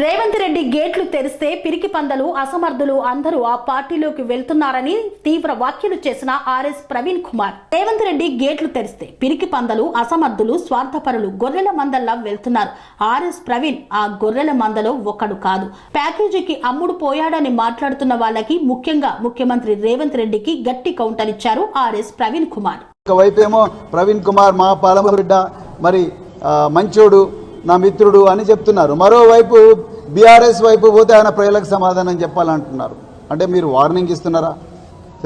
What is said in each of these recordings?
రేవంత్ రెడ్డి గేట్లు తెరిస్తే పిరికి పందలు అసమర్థులు అందరూ ఆ పార్టీలోకి వెళ్తున్నారని తీవ్ర వ్యాఖ్యలు చేసిన ఆర్ఎస్ ప్రవీణ్ కుమార్. రేవంత్ రెడ్డి గేట్లు తెరిస్తే పిరికి పందలు అసమర్థులు స్వార్థపరులు గొర్రెల మందల్లా వెళ్తున్నారు. ఆర్ఎస్ ప్రవీణ్ ఆ గొర్రెల మందలో ఒకడు కాదు. ప్యాకేజీకి అమ్ముడు పోయాడని మాట్లాడుతున్న వాళ్ళకి, ముఖ్యంగా ముఖ్యమంత్రి రేవంత్ రెడ్డికి గట్టి కౌంటర్ ఇచ్చారు ఆర్ఎస్ ప్రవీణ్ కుమార్. ఒకవైపేమో ప్రవీణ్ కుమార్ మా పాలమరెడ్డి మరి మంచోడు నా మిత్రుడు అని చెప్తున్నారు. మరోవైపు బీఆర్ఎస్ వైపు పోతే ఆయన ప్రజలకు సమాధానం చెప్పాలంటున్నారు. అంటే మీరు వార్నింగ్ ఇస్తున్నారా?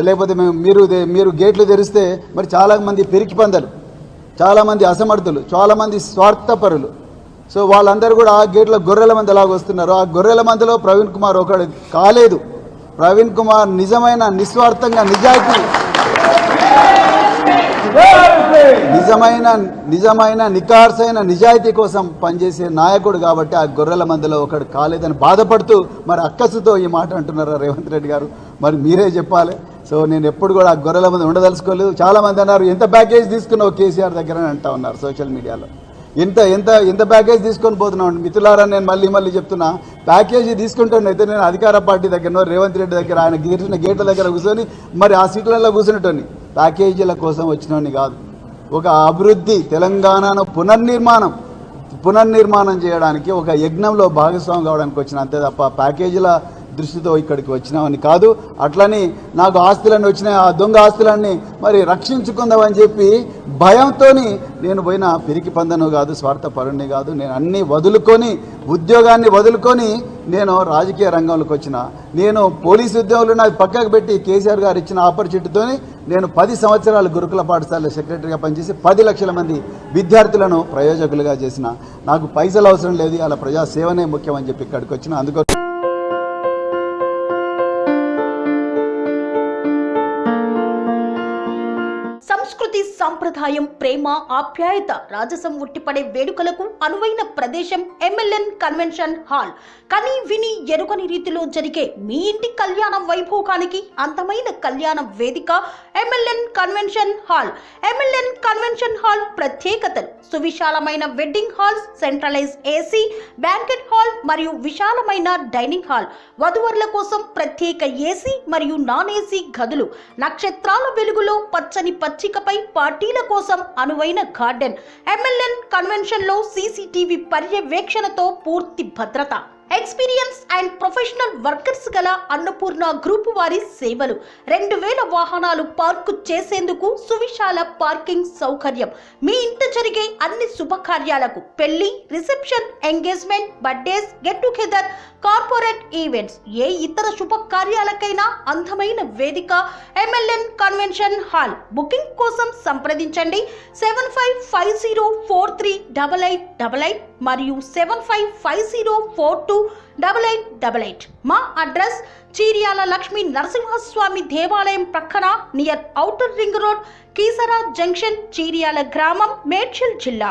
లేకపోతే మీరు గేట్లు తెరిస్తే మరి చాలామంది పిరికి పందలు, చాలామంది అసమర్థులు, చాలామంది స్వార్థపరులు, సో వాళ్ళందరూ కూడా ఆ గేట్ల గొర్రెల మంది ఎలాగ వస్తున్నారు. ఆ గొర్రెల మందిలో ప్రవీణ్ కుమార్ ఒకడు కాలేదు. ప్రవీణ్ కుమార్ నిజమైన నిస్వార్థంగా నిజమైన నికార్సైన నిజాయితీ కోసం పనిచేసే నాయకుడు కాబట్టి ఆ గొర్రెల మందిలో ఒకడు కాలేదని బాధపడుతూ మరి అక్కసుతో ఈ మాట అంటున్నారు రేవంత్ రెడ్డి గారు. మరి మీరే చెప్పాలి. సో నేను ఎప్పుడు కూడా ఆ గొర్రెల మంది ఉండదలుచుకోలేదు. చాలామంది అన్నారు ఎంత ప్యాకేజ్ తీసుకున్నావు కేసీఆర్ దగ్గర అని అంటా ఉన్నారు సోషల్ మీడియాలో. ఎంత ప్యాకేజ్ తీసుకొని పోతున్నాను మిత్రులారా. నేను మళ్ళీ చెప్తున్నా, ప్యాకేజీ తీసుకుంటానైతే నేను అధికార పార్టీ దగ్గర రేవంత్ రెడ్డి దగ్గర ఆయన గీర్చిన గేట్ల దగ్గర కూర్చొని మరి ఆ సీట్లలో కూర్చునేటోని, ప్యాకేజీల కోసం వచ్చినోని కాదు. ఒక అభివృద్ధి తెలంగాణను పునర్నిర్మాణం చేయడానికి ఒక యజ్ఞంలో భాగస్వామి కావడానికి వచ్చిన, అంతే తప్ప ప్యాకేజీల దృష్టితో ఇక్కడికి వచ్చినామని కాదు. అట్లని నాకు ఆస్తులన్నీ వచ్చినాయి, ఆ దొంగ ఆస్తులన్నీ మరి రక్షించుకుందామని చెప్పి భయంతో నేను పోయిన పిరికి పందను కాదు, స్వార్థపరుణ్ణి కాదు. నేను అన్నీ వదులుకొని, ఉద్యోగాన్ని వదులుకొని నేను రాజకీయ రంగంలోకి వచ్చిన. నేను పోలీసు ఉద్యోగులు నాకు పక్కకు పెట్టి కేసీఆర్ గారు ఇచ్చిన ఆపర్చునిటీతో నేను 10 సంవత్సరాలు గురుకుల పాఠశాల సెక్రటరీగా పనిచేసి 10 లక్షల మంది విద్యార్థులను ప్రయోజకులుగా చేసిన. నాకు పైసలు అవసరం లేదు, అలా ప్రజాసేవనే ముఖ్యమని చెప్పి ఇక్కడికి వచ్చిన. అందుకో సంస్కృతి, సంప్రదాయం, ప్రేమ, ఆప్యాయత, రాజసం ఉట్టిపడే వేడుకలకు అనువైన ప్రదేశం ఎంఎల్ఎన్ కన్వెన్షన్ హాల్. కని విని ఎరుగని రీతిలో జరిగే మీ ఇంటి కళ్యాణ వైభోగానికి అందమైన కళ్యాణ వేదిక MLN convention hall. MLN convention hall ప్రత్యేకతలు: సువిశాలమైన wedding halls, centralise AC banquet hall మరియు విశాలమైన డైనింగ్ హాల్, వధువరుల కోసం ప్రత్యేక ఏసీ మరియు నాన్ ఏసీ గదులు, నక్షత్రాల వెలుగులో పచ్చని పచ్చికపై పార్టీల కోసం అనువైన గార్డెన్. ఎంఎల్ఎన్ కన్వెన్షన్ లో సీసీటీవీ పర్యవేక్షణతో పూర్తి భద్రత. ఎక్స్పీరియన్స్ అండ్ ప్రొఫెషనల్ వర్కర్స్ గల అన్నపూర్ణ గ్రూప్ వారి సేవలు. 2000 వాహనాలు పార్కు చేసేందుకు సువిశాల పార్కింగ్ సౌకర్యం. మీ ఇంట జరిగే అన్ని శుభకార్యాలకు, పెళ్లి, reception, engagement, birthdays, get together, corporate events, ఏ ఇతర శుభకార్యాలకైనా అందమైన వేదిక ఎంఎల్ఎన్ కన్వెన్షన్ హాల్. బుకింగ్ కోసం సంప్రదించండి 7550438888 మరియు 7550428888. మా అడ్రస్ చీర్యాల లక్ష్మీ నరసింహస్వామి దేవాలయం ప్రక్కన, near outer ring road, Keesara junction, Cheeryal గ్రామం, మేడ్చల్ జిల్లా.